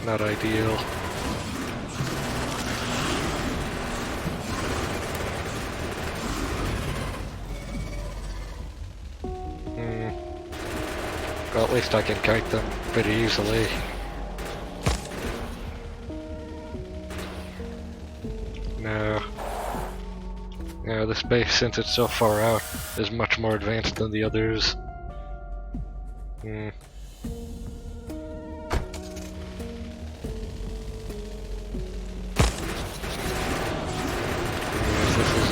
not ideal. Well, at least I can kite them pretty easily. No. No, this base, since it's so far out, is much more advanced than the others. This is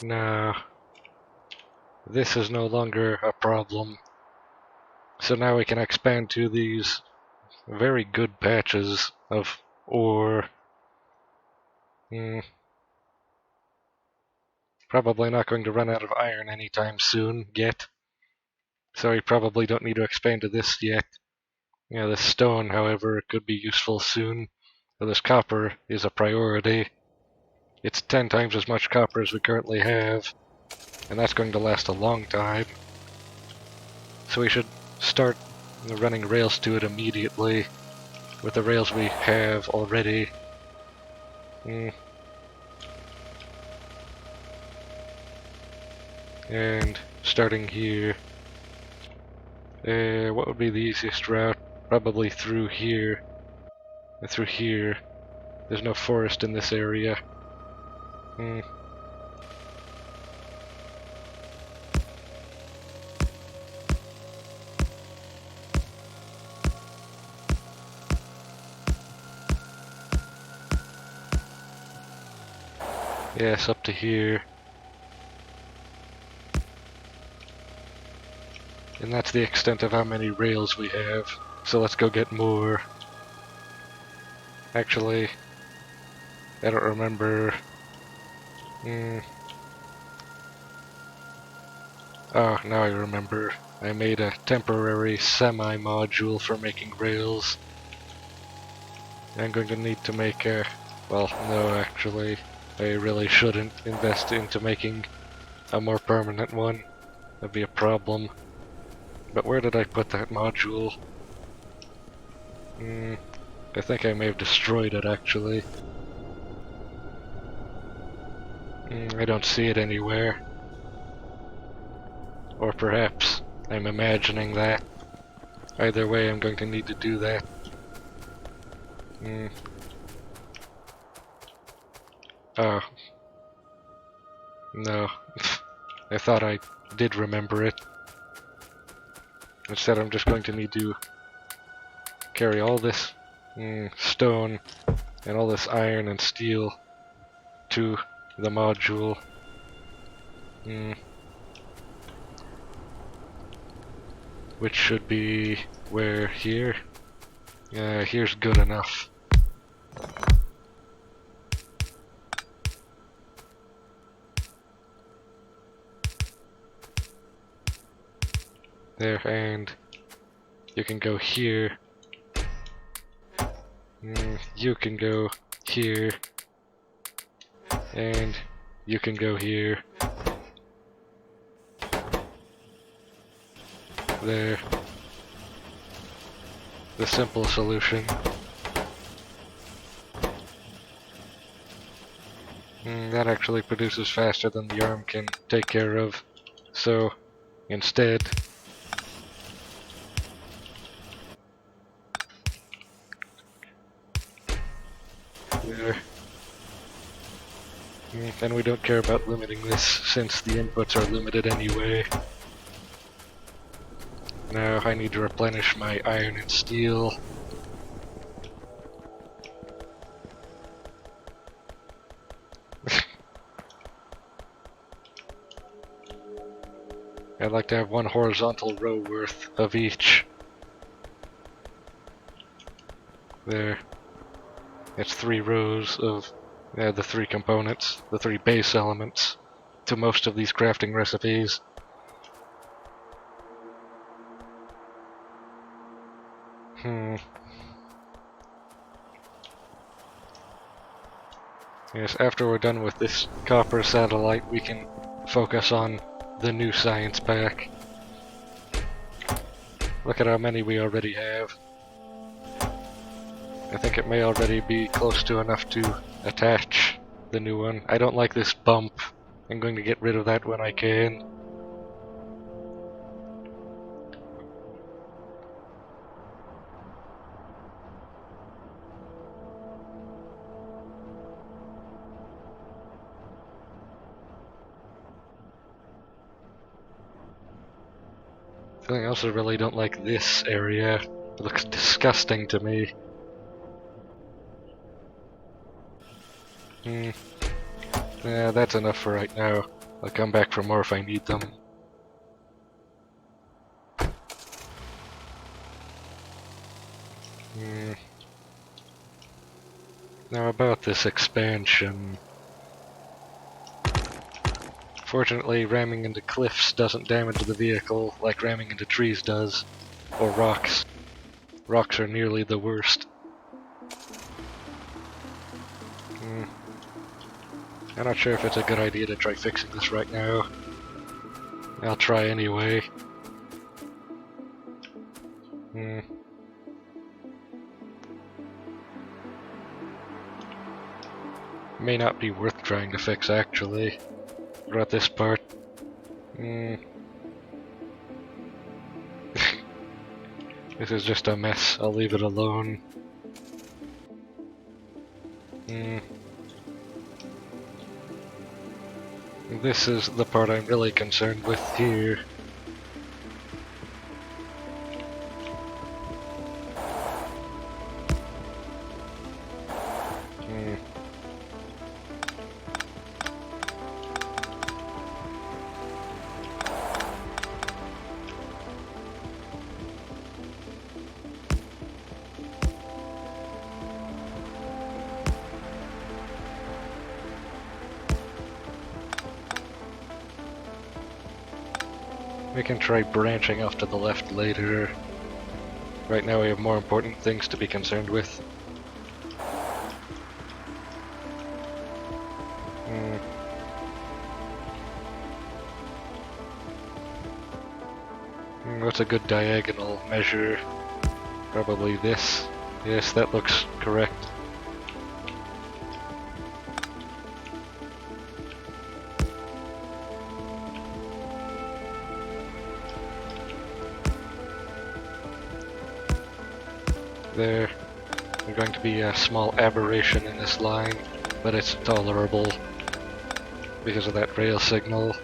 no. This is no longer a problem. So now we can expand to these very good patches of ore. Probably not going to run out of iron anytime soon, yet. So we probably don't need to expand to this yet. Yeah, this stone, however, could be useful soon. So this copper is a priority. It's 10 times as much copper as we currently have, and that's going to last a long time. So we should start running rails to it immediately with the rails we have already. And starting here. What would be the easiest route? Probably through here. And through here. There's no forest in this area. Yes, up to here. And that's the extent of how many rails we have. So let's go get more. Actually, I don't remember. Oh, now I remember. I made a temporary semi-module for making rails. I'm going to need to make a... Well, no, actually. I really shouldn't invest into making a more permanent one. That'd be a problem. But where did I put that module? I think I may have destroyed it, actually. I don't see it anywhere. Or perhaps I'm imagining that. Either way, I'm going to need to do that. Oh. No. I thought I did remember it. Instead, I'm just going to need to carry all this stone and all this iron and steel to the module. Which should be where? Here? Yeah, here's good enough. There, and you can go here. You can go here. And you can go here. There. The simple solution. That actually produces faster than the arm can take care of. So, instead... There. And we don't care about limiting this, since the inputs are limited anyway. Now I need to replenish my iron and steel. I'd like to have one horizontal row worth of each. There. It's 3 rows of the 3 components, the 3 base elements to most of these crafting recipes. Yes, after we're done with this copper satellite, we can focus on the new science pack. Look at how many we already have. I think it may already be close to enough to attach the new one. I don't like this bump. I'm going to get rid of that when I can. I also really don't like this area. It looks disgusting to me. Yeah, that's enough for right now. I'll come back for more if I need them. Now about this expansion. Fortunately, ramming into cliffs doesn't damage the vehicle like ramming into trees does, or rocks. Rocks are nearly the worst. I'm not sure if it's a good idea to try fixing this right now. I'll try anyway. May not be worth trying to fix, actually. What about this part? This is just a mess. I'll leave it alone. This is the part I'm really concerned with here. We can try branching off to the left later. Right now we have more important things to be concerned with. What's a good diagonal measure? Probably this. Yes, that looks correct. There. There's going to be a small aberration in this line, but it's tolerable because of that rail signal.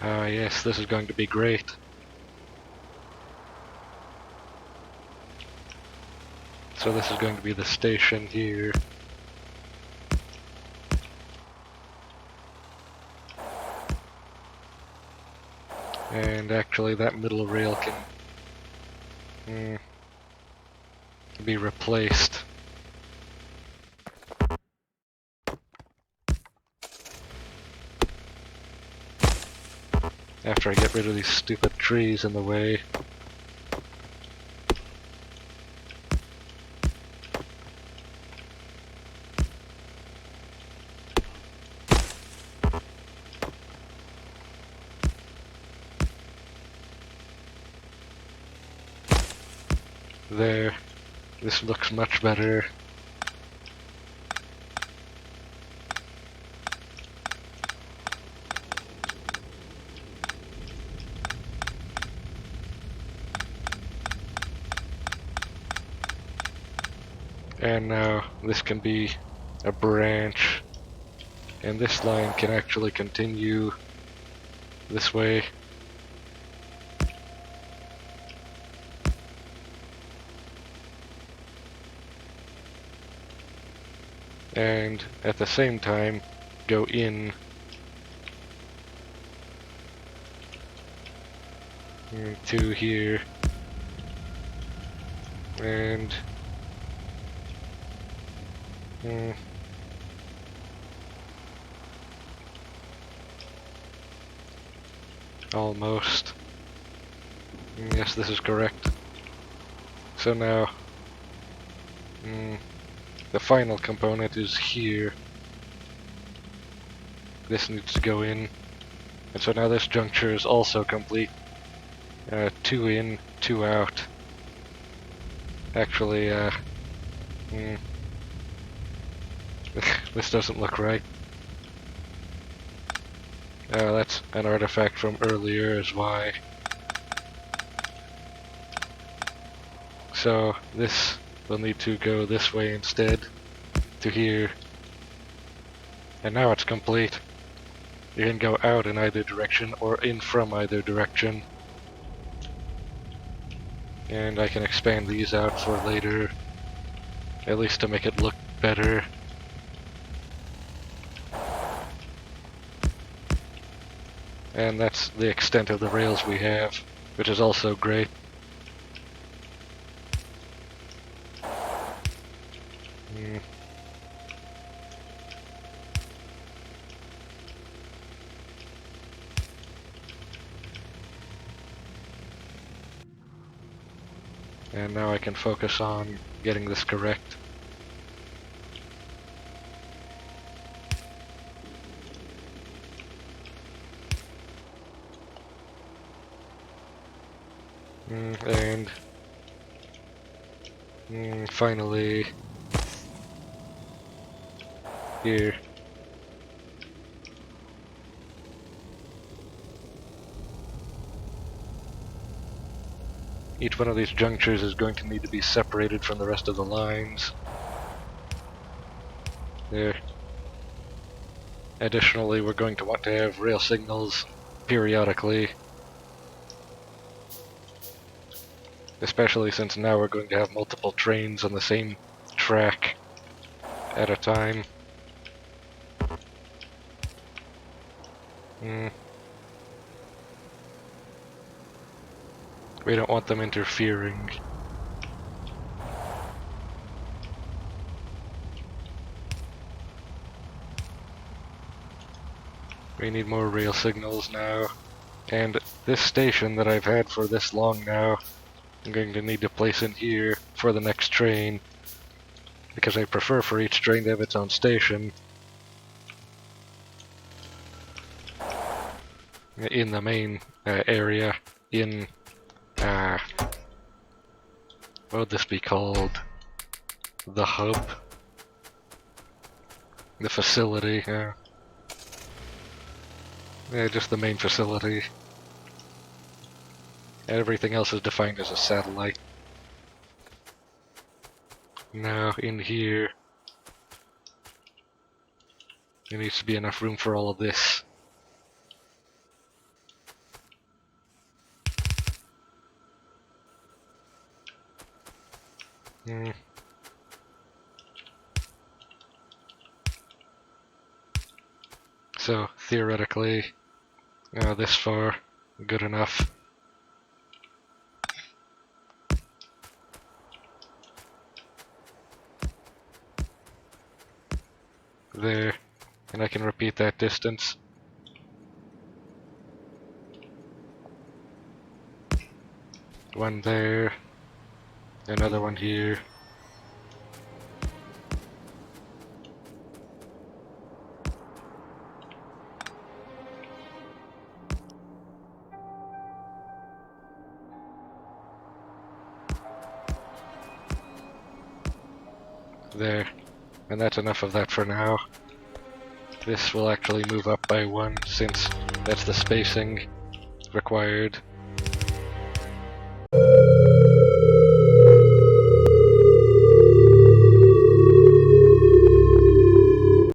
Ah, yes, this is going to be great. So this is going to be the station here. And actually that middle rail can be replaced. After I get rid of these stupid trees in the way. There. This looks much better. And now this can be a branch, and this line can actually continue this way. And at the same time go in to here, and almost. Yes, this is correct. So now the final component is here. This needs to go in, and so now this juncture is also complete. 2 in, 2 out. Actually, this doesn't look right. That's an artifact from earlier is why. So this will need to go this way instead, to here. And now it's complete. You can go out in either direction or in from either direction. And I can expand these out for later, at least to make it look better. And that's the extent of the rails we have, which is also great. And now I can focus on getting this correct. And finally here. Each one of these junctures is going to need to be separated from the rest of the lines. There. Additionally, we're going to want to have rail signals periodically. Especially since now we're going to have multiple trains on the same track at a time. We don't want them interfering. We need more rail signals now. And this station that I've had for this long now, I'm going to need to place in here for the next train, because I prefer for each train to have its own station in the main area, in what would this be called? The hub? The facility, yeah. Yeah, just the main facility. Everything else is defined as a satellite. Now, in here, there needs to be enough room for all of this. So, theoretically, this far, good enough. There, and I can repeat that distance. One there, another one here. There, and that's enough of that for now. This will actually move up by 1 since that's the spacing required.